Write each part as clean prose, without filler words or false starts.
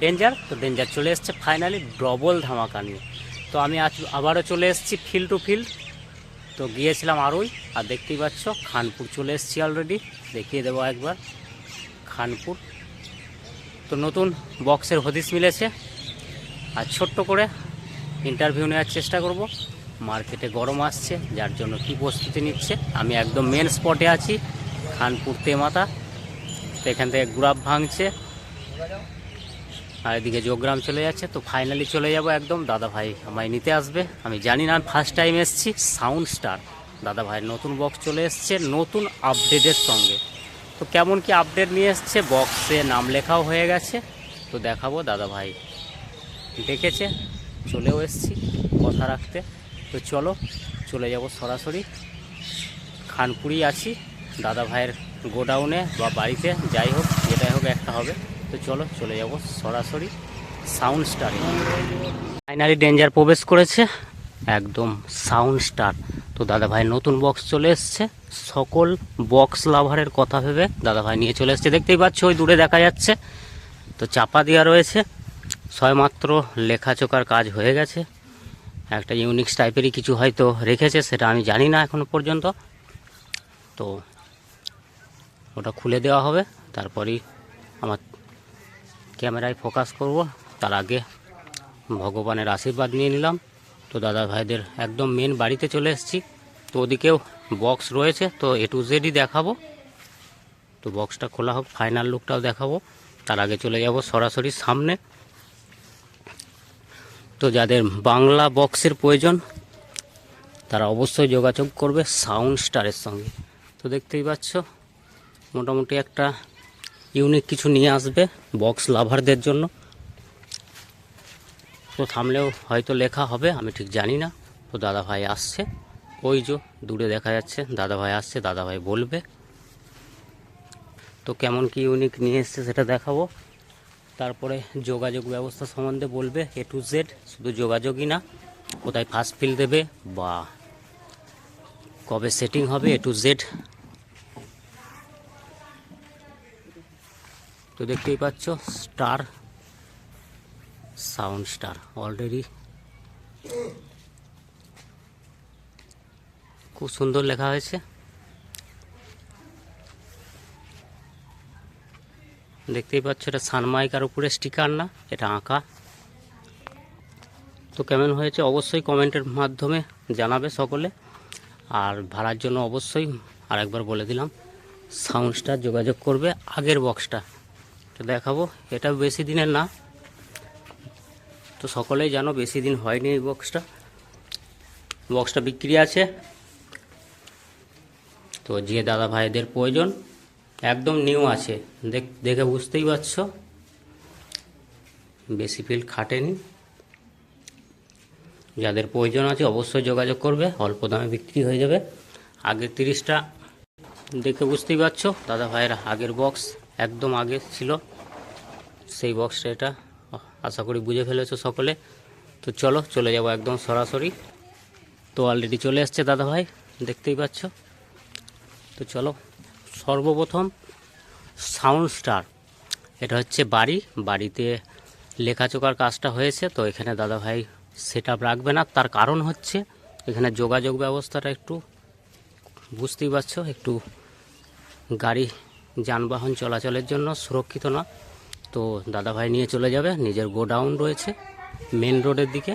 Danger. তো danger চলে এসছে ফাইনালি ডবল ধামাকা নিয়ে। তো আমি আজ আবারও চলে এসেছি ফিল্ড টু ফিল্ড। তো গিয়েছিলাম আরোই, আর দেখতেই পাচ্ছ খানপুর চলে এসেছি অলরেডি। দেখিয়ে দেবো একবার খানপুর। তো নতুন বক্সের হদিস মিলেছে, আর ছোট্ট করে ইন্টারভিউ নেওয়ার চেষ্টা করব। মার্কেটে গরম আসছে, যার জন্য কি প্রস্তুতি নিচ্ছে। আমি একদম মেন স্পটে আছি, খানপুর তেমাতা। তো এখান থেকে গুড়াপ ভাঙছে, আর এদিকে যোগগ্রাম চলে যাচ্ছে। তো ফাইনালি চলে যাব একদম। দাদা ভাই আমায় নিতে আসবে, আমি জানি না, ফার্স্ট টাইম এসেছি। সাউন্ড স্টার দাদা ভাইয়ের নতুন বক্স চলে এসছে নতুন আপডেটের সঙ্গে। তো কেমন কি আপডেট নিয়ে এসছে, বক্সে নাম লেখাও হয়ে গেছে। তো দেখাবো, দাদা ভাই ডেকেছে, চলেও এসেছি কথা রাখতে। তো চলো চলে যাব সরাসরি। খানপুরই আছি, দাদা ভাইয়ের গোডাউনে বা বাড়িতে, যাই হোক যেটাই হোক একটা হবে। তো চলো চলে যাব সরাসরি সাউন্ড স্টারে। ফাইনালি ডেঞ্জার প্রবেশ করেছে একদম সাউন্ড স্টার। তো দাদা ভাই নতুন বক্স চলে এসছে, সকল বক্স লাভারের কথা ভেবে দাদা ভাই নিয়ে চলে এসছে। দেখতেই পাচ্ছ ওই দূরে দেখা যাচ্ছে। তো চাপা দেওয়া রয়েছে, ছয়মাত্র লেখাচোকার কাজ হয়ে গেছে। একটা ইউনিক্স টাইপেরই কিছু হয়তো রেখেছে, সেটা আমি জানি না এখনো পর্যন্ত। তো ওটা খুলে দেওয়া হবে, তারপরেই আমার ক্যামেরায় ফোকাস করব। তার আগে ভগবানের আশীর্বাদ নিয়ে নিলাম। তো দাদা ভাইদের একদম মেন বাড়িতে চলে এসেছি। তো ওদিকেও বক্স রয়েছে, তো এ টু জেডই দেখাবো। তো বক্সটা খোলা হোক, ফাইনাল লুকটাও দেখাবো। তার আগে চলে যাব সরাসরি সামনে। তো যাদের বাংলা বক্সের প্রয়োজন তারা অবশ্যই যোগাযোগ করবে সাউন্ড স্টারের সঙ্গে। তো দেখতেই পাচ্ছ মোটামুটি একটা ইউনিক কিছু নিয়ে আসবে বক্স লাভারদের জন্য। তো থামলেও হয়তো লেখা হবে, আমি ঠিক জানি না। তো দাদা ভাই আসছে, ওই যে দূরে দেখা যাচ্ছে দাদা ভাই আসছে, দাদা ভাই বলবে। তো কেমন কি ইউনিক নিয়ে এসছে সেটা দেখাবো। তারপরে যোগাযোগ ব্যবস্থা সম্বন্ধে বলবে এ টু জেড, শুধু যোগাযোগই না, কোথায় ফার্স্ট ফিল দেবে বা কবে সেটিং হবে, এ টু জেড। তো দেখতেই পাচ্ছ স্টার, সাউন্ড স্টার অলরেডি খুব সুন্দর লেখা হয়েছে। দেখতেই পাচ্ছ এটা সানমাইকার উপরে স্টিকার না, এটা আঁকা। তো কেমন হয়েছে অবশ্যই কমেন্টের মাধ্যমে জানাবে সকলে। আর ভাড়ার জন্য অবশ্যই আরেকবার বলে দিলাম, সাউন্ড স্টার যোগাযোগ করবে। আগের বক্সটা তো দেখাবো, এটা বেশি দিনের না, তো সকলেই জানো বেশি দিন হয়নি এই বক্সটা বিক্রি আছে। তো যে দাদা ভাইদের প্রয়োজন একদম নিউ আছে, দেখে বুঝতেই পারছ বেশি ফিল্ড খাটেনি। যাদের প্রয়োজন আছে অবশ্যই যোগাযোগ করবে, অল্প দামে বিক্রি হয়ে যাবে। আগের 30টা দেখে বুঝতেই পারছো দাদা ভাইয়ের আগের বক্স একদম আগে ছিল সেই বক্সটা, এটা আশা করি বুঝে ফেলেছো সকলে। তো চলো চলে যাব একদম সরাসরি। তো অলরেডি চলে আসছে দাদা ভাই, দেখতেই পাচ্ছ। তো চলো সর্বপ্রথম সাউন্ড স্টার, এটা হচ্ছে বাড়িতে লেখাচোকার কাজটা হয়েছে। তো এখানে দাদা ভাই সেট আপ রাখবে না, তার কারণ হচ্ছে এখানে যোগাযোগ ব্যবস্থাটা একটু বুঝতেই পারছো, একটু গাড়ি যানবাহন চলাচলের জন্য সুরক্ষিত না। তো দাদা ভাই নিয়ে চলে যাবে, নিজের গোডাউন রয়েছে মেন রোডের দিকে।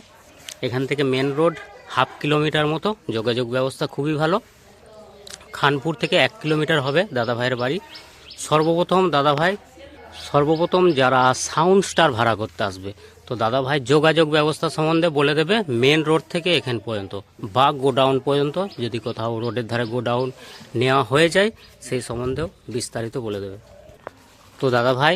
এখান থেকে মেন রোড হাফ কিলোমিটার মতো, যোগাযোগ ব্যবস্থা খুবই ভালো। খানপুর থেকে 1 কিলোমিটার হবে দাদা ভাইয়ের বাড়ি। সর্বপ্রথম যারা সাউন্ড স্টার ভাড়া করতে আসবে, তো দাদা ভাই যোগাযোগ ব্যবস্থা সম্বন্ধে বলে দেবে। মেন রোড থেকে এখান পর্যন্ত বা গোডাউন পর্যন্ত, যদি কোথাও রোডের ধারে গোডাউন নেওয়া হয়ে যায় সেই সম্বন্ধেও বিস্তারিত বলে দেবে। তো দাদা ভাই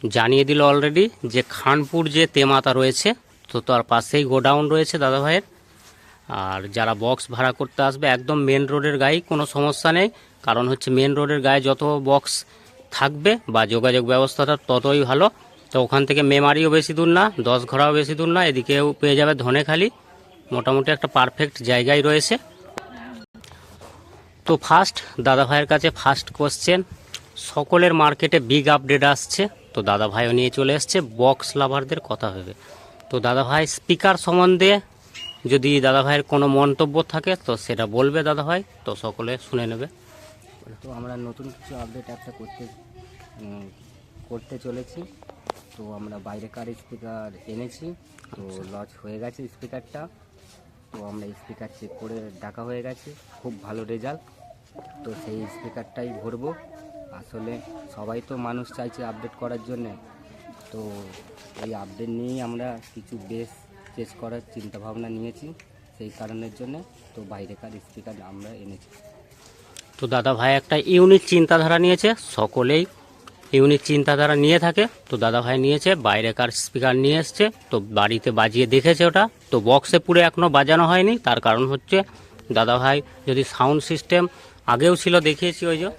জানিয়ে দিল অলরেডি যে খানপুর যে তেমাতা রয়েছে, তো তার পাশেই গোডাউন রয়েছে দাদা ভাইয়ের। আর যারা বক্স ভাড়া করতে আসবে একদম মেন রোডের গায়ে কোনো সমস্যা নেই, কারণ হচ্ছে মেন রোডের গায়ে যত বক্স থাকবে বা যোগাযোগ ব্যবস্থাটা ততই ভালো। তো ওখান থেকে মেমারিও বেশি দূর না, 10 ঘোড়াও বেশি দূর না, এদিকেও পেয়ে যাবে ধনেখালি, মোটামুটি একটা পারফেক্ট জায়গায় রয়েছে। তো ফার্স্ট দাদা ভাইয়ের কাছে ফার্স্ট কোশ্চেন, সকলের মার্কেটে বিগ আপডেট আসছে। তো তো দাদা ভাইও নিয়ে চলে এসছে বক্স লাভারদের কথা ভেবে। তো দাদা ভাই স্পিকার সম্বন্ধে যদি দাদা ভাইয়ের কোনো মন্তব্য থাকে তো সেটা বলবে দাদা ভাই, তো সকলে শুনে নেবে। তো আমরা নতুন কিছু আপডেট একটা করতে চলেছি। তো আমরা বাইরেকার স্পিকার এনেছি, তো লঞ্চ হয়ে গেছে স্পিকারটা। তো আমরা স্পিকার চেক করে ডাকা হয়ে গেছে, খুব ভালো রেজাল্ট। তো সেই স্পিকারটাই ভরবো। আসলে সবাই তো মানুষ চাইছে আপডেট করার জন্যে, তো এই আপডেট নিয়েই আমরা কিছু বেস চেস করার চিন্তাভাবনা নিয়েছি, সেই কারণের জন্যে তো বাইরেকার স্পিকার আমরা এনেছি। তো দাদা ভাই একটা ইউনিক চিন্তাধারা নিয়েছে, সকলেই ইউনিক চিন্তাধারা নিয়ে থাকে। তো দাদা ভাই নিয়েছে বাইরেকার স্পিকার নিয়ে এসছে, তো বাড়িতে বাজিয়ে দেখেছে ওটা। তো বক্সে পুরো এখনও বাজানো হয়নি, তার কারণ হচ্ছে দাদা ভাই যদি সাউন্ড সিস্টেম আগেও ছিল দেখিয়েছি ওই যে,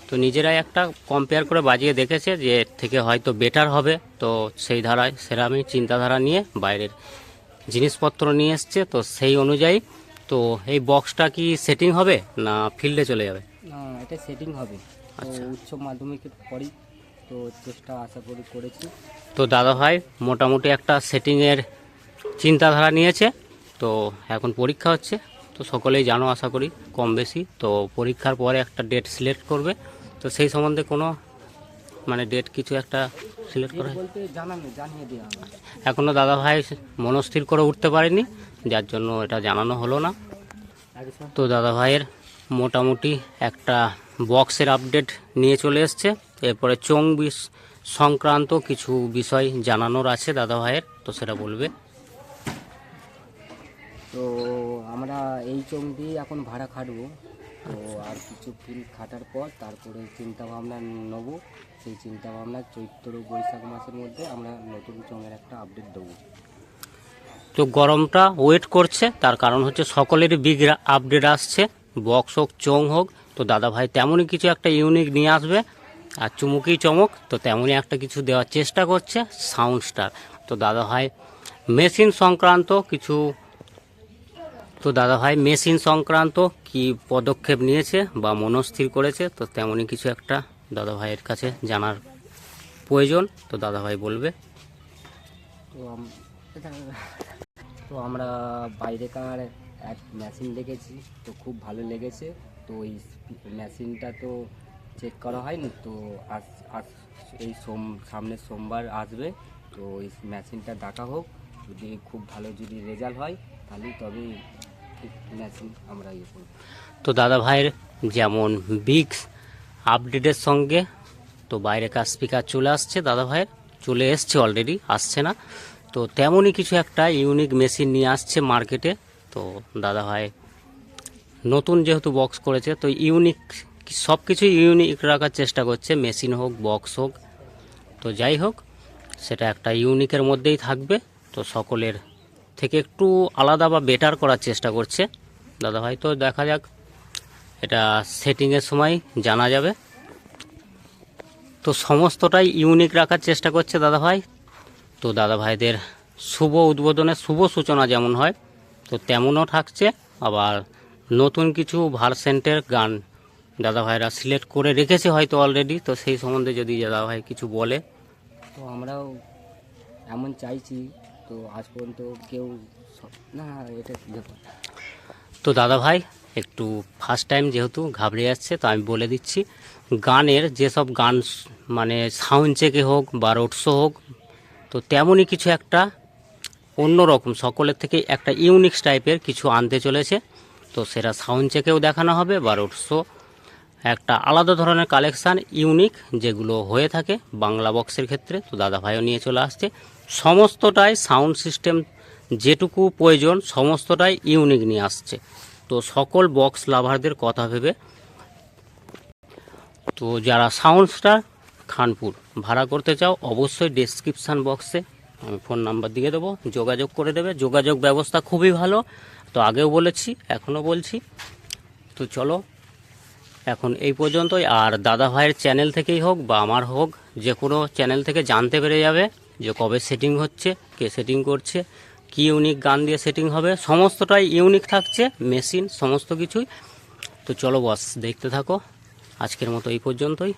তো নিজেরাই একটা কম্পেয়ার করে বাজিয়ে দেখেছে যে এর থেকে হয়তো বেটার হবে। তো সেই ধারায় সেরামই চিন্তাধারা নিয়ে বাইরের জিনিসপত্র নিয়ে এসছে। তো সেই অনুযায়ী তো এই বক্সটা কি সেটিং হবে না ফিল্ডে চলে যাবে? না, এটা সেটিং হবে। তো উচ্চ মাধ্যমিকের পরেই তো চেষ্টা আশা করি করেছি। তো দাদা ভাই মোটামুটি একটা সেটিংয়ের চিন্তাধারা নিয়েছে। তো এখন পরীক্ষা হচ্ছে, তো সকলেই জানো আশা করি কম বেশি। তো পরীক্ষার পরে একটা ডেট সিলেক্ট করবে। তো সেই সম্বন্ধে কোনো মানে ডেট কিছু একটা সিলেক্ট করা বলতে জানিয়ে দেওয়া হবে। এখনও দাদা ভাই মনস্থির করে উঠতে পারেনি, যার জন্য এটা জানানো হলো না। তো দাদা ভাইয়ের মোটামুটি একটা বক্সের আপডেট নিয়ে চলে এসছে। এরপরে চোং সংক্রান্ত কিছু বিষয় জানানোর আছে দাদা ভাইয়ের, তো সেটা বলবে। তো আমরা এই চোং দিয়ে এখন ভাড়া খাটবো। তো আর কিছু ফিল্ড খাটার পর তারপরে চিন্তাভাবনা নেব। সেই চিন্তাভাবনা চৈত্র বৈশাখ মাসের মধ্যে আমরা নতুন চোঙের একটা আপডেট দেবো। তো গরমটা ওয়েট করছে, তার কারণ হচ্ছে সকলেরই বিগ আপডেট আসছে, বক্স হোক চোং হোক। তো দাদা ভাই তেমনই কিছু একটা ইউনিক নিয়ে আসবে, আর চুমুকি চমক তো তেমনই একটা কিছু দেওয়ার চেষ্টা করছে সাউন্ড স্টার। তো দাদা ভাই মেশিন সংক্রান্ত কিছু তো দাদা ভাই মেশিন সংক্রান্ত কি পদক্ষেপ নিয়েছে বা মনস্থির করেছে, তো তেমনই কিছু একটা দাদা ভাইয়ের কাছে জানার প্রয়োজন। তো দাদা ভাই বলবে। তো আমরা বাইরেকার এক মেশিন দেখেছি, তো খুব ভালো লেগেছে। তো ওই মেশিনটা তো চেক করা হয়নি, তো আজ আজ এই সামনের সোমবার আসবে। তো ওই মেশিনটা ডাকা হোক, যদি খুব ভালো যদি রেজাল্ট হয় তাহলে তবে মেশিন আমরা ইয়ে করব। তো দাদা ভাইয়ের যেমন বিগ আপডেটের সঙ্গে তো বাইরেকার স্পিকার চলে আসছে, দাদা ভাইয়ের চলে এসছে অলরেডি, আসছে না। তো তেমনই কিছু একটা ইউনিক মেশিন নিয়ে আসছে মার্কেটে। তো দাদা ভাই নতুন যেহেতু বক্স করেছে, তো ইউনিক সব কিছু ইউনিক রাখার চেষ্টা করছে, মেশিন হোক বক্স হোক। তো যাই হোক, সেটা একটা ইউনিকের মধ্যেই থাকবে। তো সকলের থেকে একটু আলাদা বা বেটার করার চেষ্টা করছে দাদা ভাই। তো দেখা যাক, এটা সেটিংয়ের সময় জানা যাবে। তো সমস্তটাই ইউনিক রাখার চেষ্টা করছে দাদা ভাই। তো দাদা ভাইদের শুভ উদ্বোধনের শুভ সূচনা যেমন হয়, তো তেমনও থাকছে। আবার নতুন কিছু ভার্সেন্টের গান দাদা ভাইরা সিলেক্ট করে রেখেছে হয়তো অলরেডি। তো সেই সম্বন্ধে যদি দাদা ভাই কিছু বলে। তো আমরাও এমন চাইছি, তো আজ পর্যন্ত কেউ না এটা ব্যাপার। তো দাদা ভাই একটু ফার্স্ট টাইম যেহেতু ঘাবড়ে যাচ্ছে, তো আমি বলে দিচ্ছি, গানের যেসব গান মানে সাউন্ড চেকে হোক বা রোড শো হোক, তো তেমনই কিছু একটা অন্যরকম সকলের থেকে একটা ইউনিক টাইপের কিছু আনতে চলেছে। তো সেটা সাউন্ড চেকেও দেখানো হবে বা রোড শো, একটা আলাদা ধরনের কালেকশান ইউনিক যেগুলো হয়ে থাকে বাংলা বক্সের ক্ষেত্রে। তো দাদা ভাইও নিয়ে চলে আসছে সমস্তটাই সাউন্ড সিস্টেম যেটুকু প্রয়োজন সমস্তটাই ইউনিক নিয়ে আসছে। তো সকল বক্স লাভারদের কথা ভেবে, তো যারা সাউন্ড স্টার খানপুর ভাড়া করতে চাও অবশ্যই ডেসক্রিপশান বক্সে আমি ফোন নাম্বার দিয়ে দেবো, যোগাযোগ করে দেবে। যোগাযোগ ব্যবস্থা খুবই ভালো, তো আগেও বলেছি এখনও বলছি। তো চলো এখন এই পর্যন্তই। আর দাদা ভাইয়ের চ্যানেল থেকেই হোক বা আমার হোক, যে কোনো চ্যানেল থেকে জানতে পেরে যাবে যে কবে সেটিং হচ্ছে, কে সেটিং করছে, কি ইউনিক গান দিয়ে সেটিং হবে, সমস্তটাই ইউনিক থাকছে, মেশিন সমস্ত কিছুই। তো চলো বস দেখতে থাকো, আজকের মতো এই পর্যন্তই।